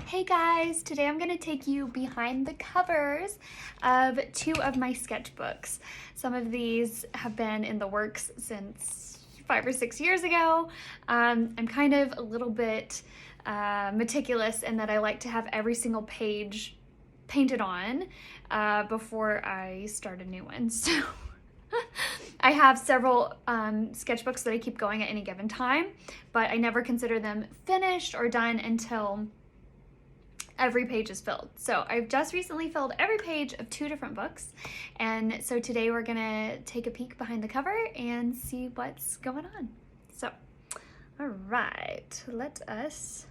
Hey guys, today I'm going to take you behind the covers of two of my sketchbooks. Some of these have been in the works since 5 or 6 years ago. I'm kind of a little bit meticulous in that I like to have every single page painted on before I start a new one. So I have several sketchbooks that I keep going at any given time, but I never consider them finished or done until every page is filled. So I've just recently filled every page of 2 different books. And so today we're gonna take a peek behind the cover and see what's going on. So, all right, let us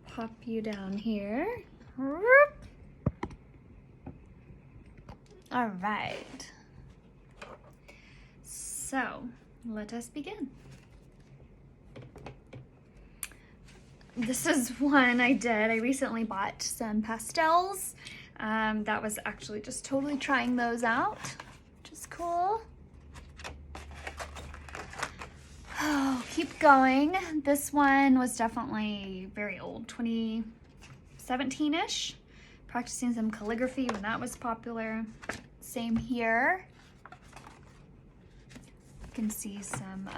pop you down here. All right. So let us begin. This is one I did. I recently bought some pastels. That was actually just totally trying those out, which is cool. Oh, keep going. This one was definitely very old, 2017-ish. Practicing some calligraphy when that was popular. Same here. You can see some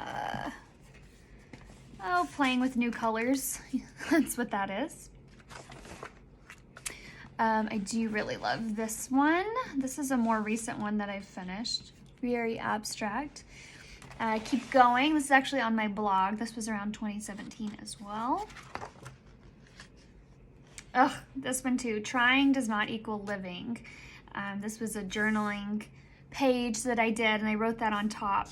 playing with new colors. That's what that is. I do really love this one. This is a more recent one that I've finished. Very abstract. Keep going. This is actually on my blog. This was around 2017 as well. Ugh, this one too. Trying does not equal living. This was a journaling page that I did, and I wrote that on top.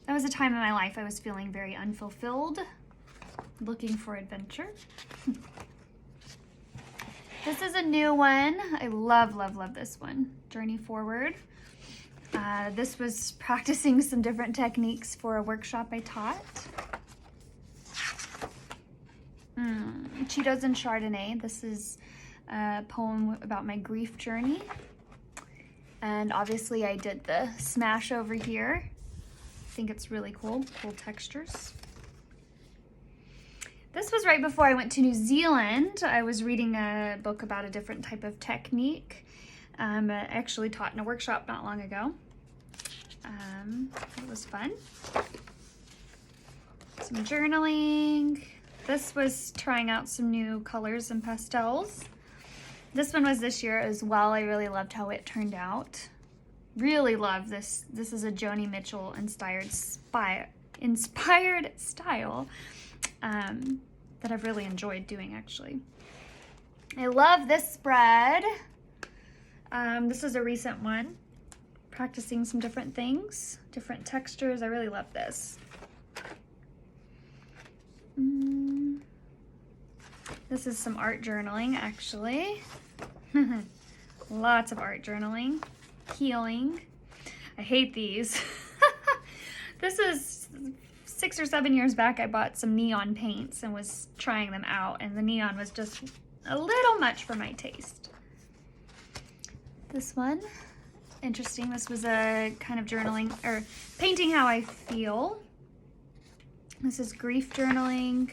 That was a time in my life I was feeling very unfulfilled, looking for adventure. This is a new one. I love, love, love this one. Journey Forward. This was practicing some different techniques for a workshop I taught. Cheetos and Chardonnay. This is a poem about my grief journey. And obviously I did the smash over here. I think it's really cool textures. This was right before I went to New Zealand. I was reading a book about a different type of technique. I actually taught in a workshop not long ago. It was fun. Some journaling. This was trying out some new colors and pastels. This one was this year as well. I really loved how it turned out. Really love this. This is a Joni Mitchell inspired style that I've really enjoyed doing, actually. I love this spread. This is a recent one. Practicing some different things, different textures. I really love this. This is some art journaling, actually. Lots of art journaling. Healing. I hate these. This is 6 or 7 years back. I bought some neon paints and was trying them out, and the neon was just a little much for my taste. This one, interesting. This was a kind of journaling or painting how I feel. This is grief journaling.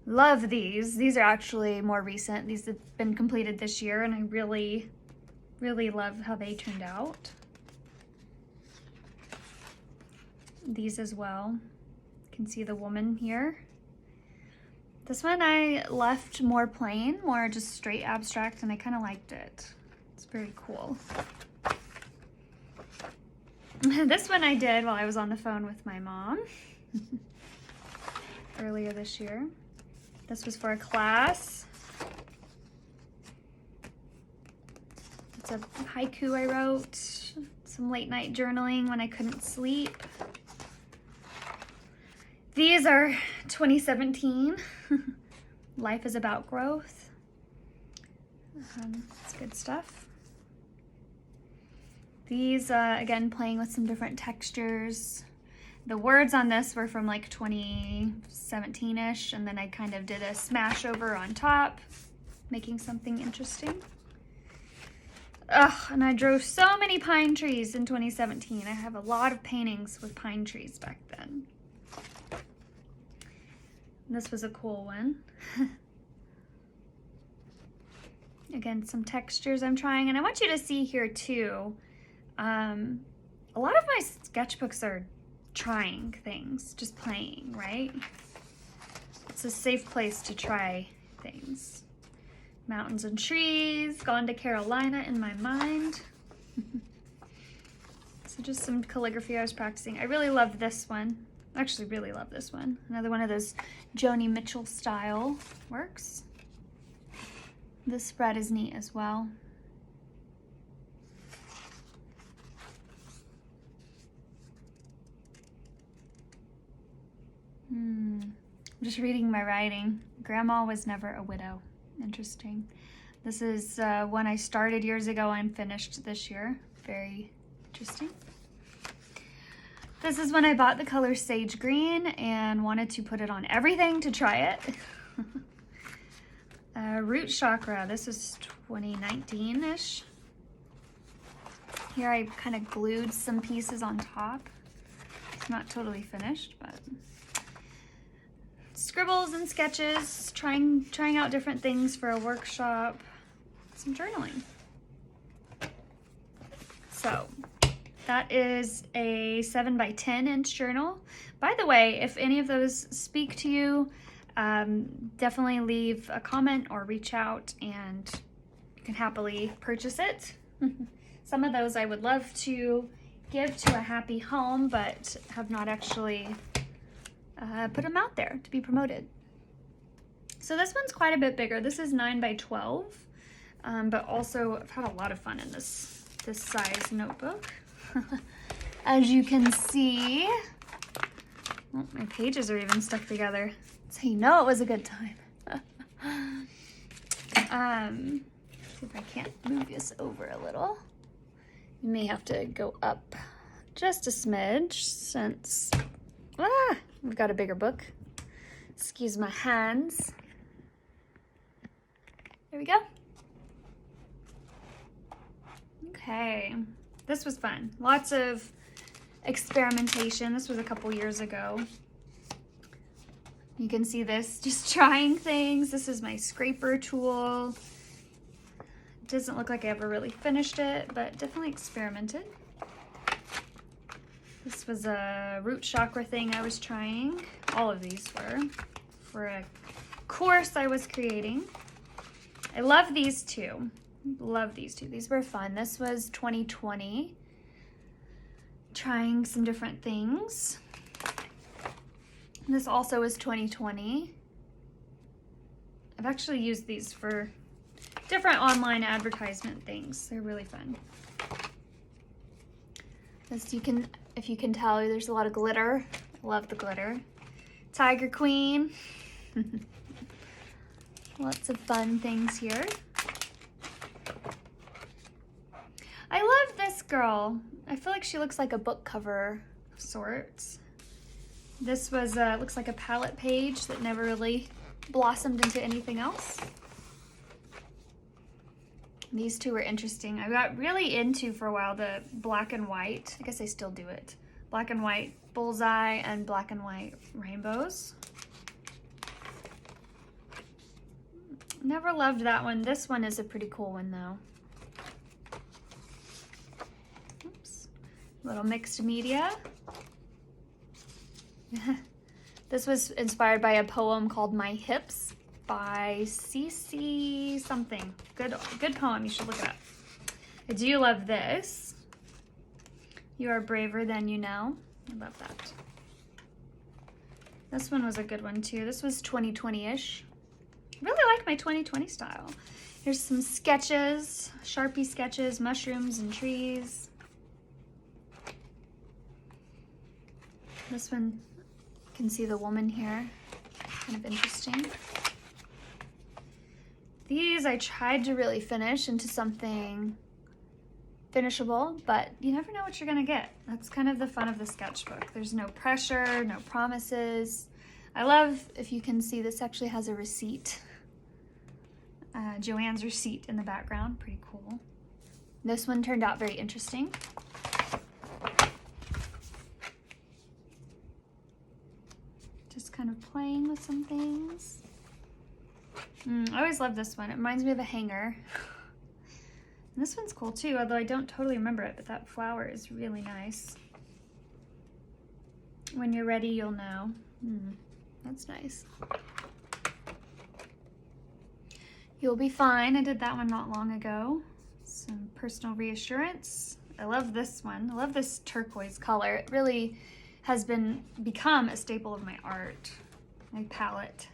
Love these. These are actually more recent. These have been completed this year, and I really, really love how they turned out. These as well. You can see the woman here. This one I left more plain, more just straight abstract, and I kind of liked it. It's very cool. This one I did while I was on the phone with my mom earlier this year. This was for a class. It's a haiku I wrote. Some late night journaling when I couldn't sleep. These are 2017. Life is about growth. It's good stuff. These, again, playing with some different textures. The words on this were from like 2017-ish, and then I kind of did a smash over on top, making something interesting. Ugh, and I drew so many pine trees in 2017. I have a lot of paintings with pine trees back then. This was a cool one. Again, some textures I'm trying, and I want you to see here too. A lot of my sketchbooks are trying things, just playing, right? It's a safe place to try things. Mountains and trees, gone to Carolina in my mind. So just some calligraphy I was practicing. I really love this one. I actually really love this one. Another one of those Joni Mitchell style works. This spread is neat as well. I'm just reading my writing. Grandma was never a widow. Interesting. This is one I started years ago and finished this year. Very interesting. This is when I bought the color Sage Green and wanted to put it on everything to try it. Root Chakra. This is 2019-ish. Here I kind of glued some pieces on top. It's not totally finished, but scribbles and sketches, trying out different things for a workshop, some journaling. So that is a 7 by 10 inch journal. By the way, if any of those speak to you, definitely leave a comment or reach out and you can happily purchase it. Some of those I would love to give to a happy home, but have not actually put them out there to be promoted. So this one's quite a bit bigger. This is 9 by 12, but also I've had a lot of fun in this size notebook. As you can see, oh, my pages are even stuck together. That's how you know it was a good time. See if I can't move this over a little. You may have to go up just a smidge since we've got a bigger book. Excuse my hands. There we go. Okay, this was fun. Lots of experimentation. This was a couple years ago. You can see this, just trying things. This is my scraper tool. It doesn't look like I ever really finished it, but definitely experimented. This was a root chakra thing I was trying. All of these were for a course I was creating. I love these two. Love these two. These were fun. This was 2020. Trying some different things. This also is 2020. I've actually used these for different online advertisement things. They're really fun. As you can, if you can tell, there's a lot of glitter. I love the glitter. Tiger Queen. Lots of fun things here. I love this girl. I feel like she looks like a book cover of sorts. This was, looks like a palette page that never really blossomed into anything else. These two were interesting. I got really into for a while the black and white. I guess I still do it. Black and white bullseye and black and white rainbows. Never loved that one. This one is a pretty cool one though. Oops. Little mixed media. This was inspired by a poem called My Hips by CC something. Good poem, you should look it up. I do love this. You are braver than you know. I love that. This one was a good one too. This was 2020-ish. Really like my 2020 style. Here's some sketches, Sharpie sketches, mushrooms and trees. This one, you can see the woman here. Kind of interesting. These I tried to really finish into something finishable, but you never know what you're gonna get. That's kind of the fun of the sketchbook. There's no pressure, no promises. I love, if you can see, this actually has a receipt. Joanne's receipt in the background, pretty cool. This one turned out very interesting. Just kind of playing with some things. I always love this one. It reminds me of a hanger. And this one's cool too, although I don't totally remember it, but that flower is really nice. When you're ready, you'll know. That's nice. You'll be fine. I did that one not long ago. Some personal reassurance. I love this one. I love this turquoise color. It really has become a staple of my art, my palette.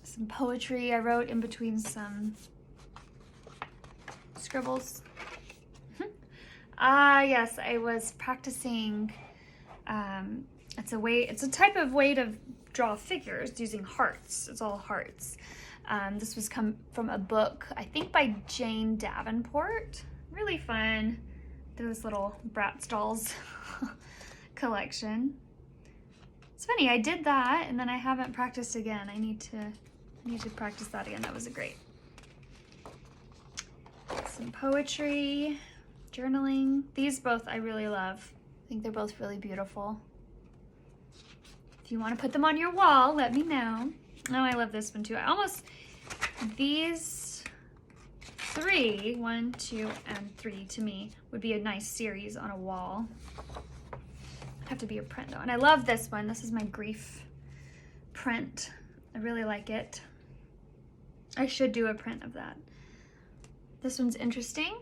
Some poetry I wrote in between some scribbles. Yes, I was practicing. It's a type of way to draw figures using hearts. It's all hearts. This was come from a book, I think by Jane Davenport. Really fun. Those little Bratz dolls collection. It's funny, I did that and then I haven't practiced again. I need to practice that again. That was great. Some poetry, journaling. These both I really love. I think they're both really beautiful. If you want to put them on your wall, let me know. Oh, I love this one too. These three, 1, 2, and 3 to me would be a nice series on a wall. It'd have to be a print though. And I love this one. This is my grief print. I really like it. I should do a print of that. This one's interesting.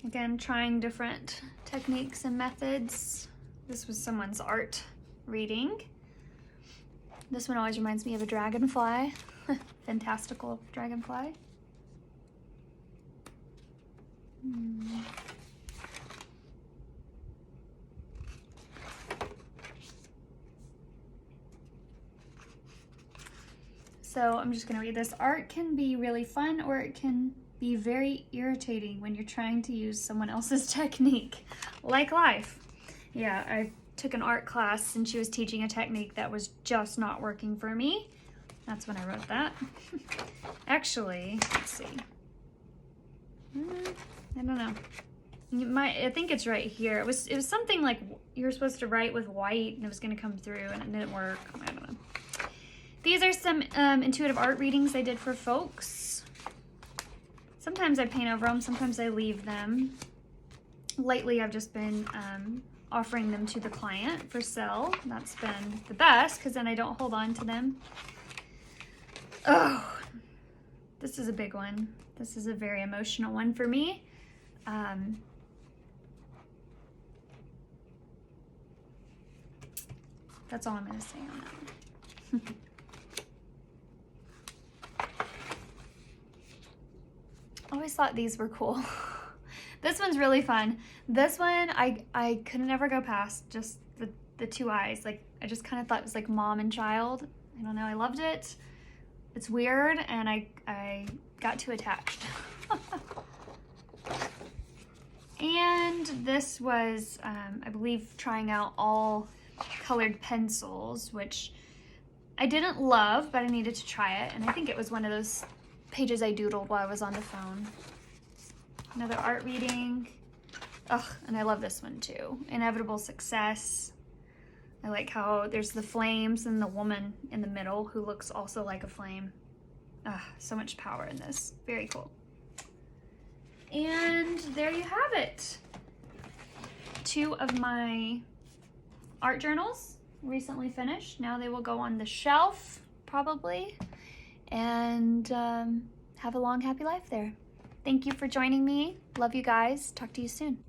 Again, trying different techniques and methods. This was someone's art reading. This one always reminds me of a dragonfly. Fantastical dragonfly. So I'm just going to read this. Art can be really fun, or it can be very irritating when you're trying to use someone else's technique, like life. Yeah, I took an art class and she was teaching a technique that was just not working for me. That's when I wrote that. Actually, let's see. I don't know. I think it's right here. It was something like you were supposed to write with white and it was going to come through and it didn't work. I don't know. These are some intuitive art readings I did for folks. Sometimes I paint over them, sometimes I leave them. Lately I've just been offering them to the client for sale. That's been the best because then I don't hold on to them. Oh, this is a big one. This is a very emotional one for me. That's all I'm going to say on that one. Always thought these were cool. This one's really fun. This one I could never go past just the two eyes. Like I just kind of thought it was like mom and child. I don't know, I loved it. It's weird and I got too attached. And this was I believe trying out all colored pencils, which I didn't love, but I needed to try it. And I think it was one of those pages I doodled while I was on the phone. Another art reading. Ugh, and I love this one too. Inevitable Success. I like how there's the flames and the woman in the middle who looks also like a flame. So much power in this. Very cool. And there you have it. 2 of my art journals recently finished. Now they will go on the shelf, probably. And have a long, happy life there. Thank you for joining me. Love you guys. Talk to you soon.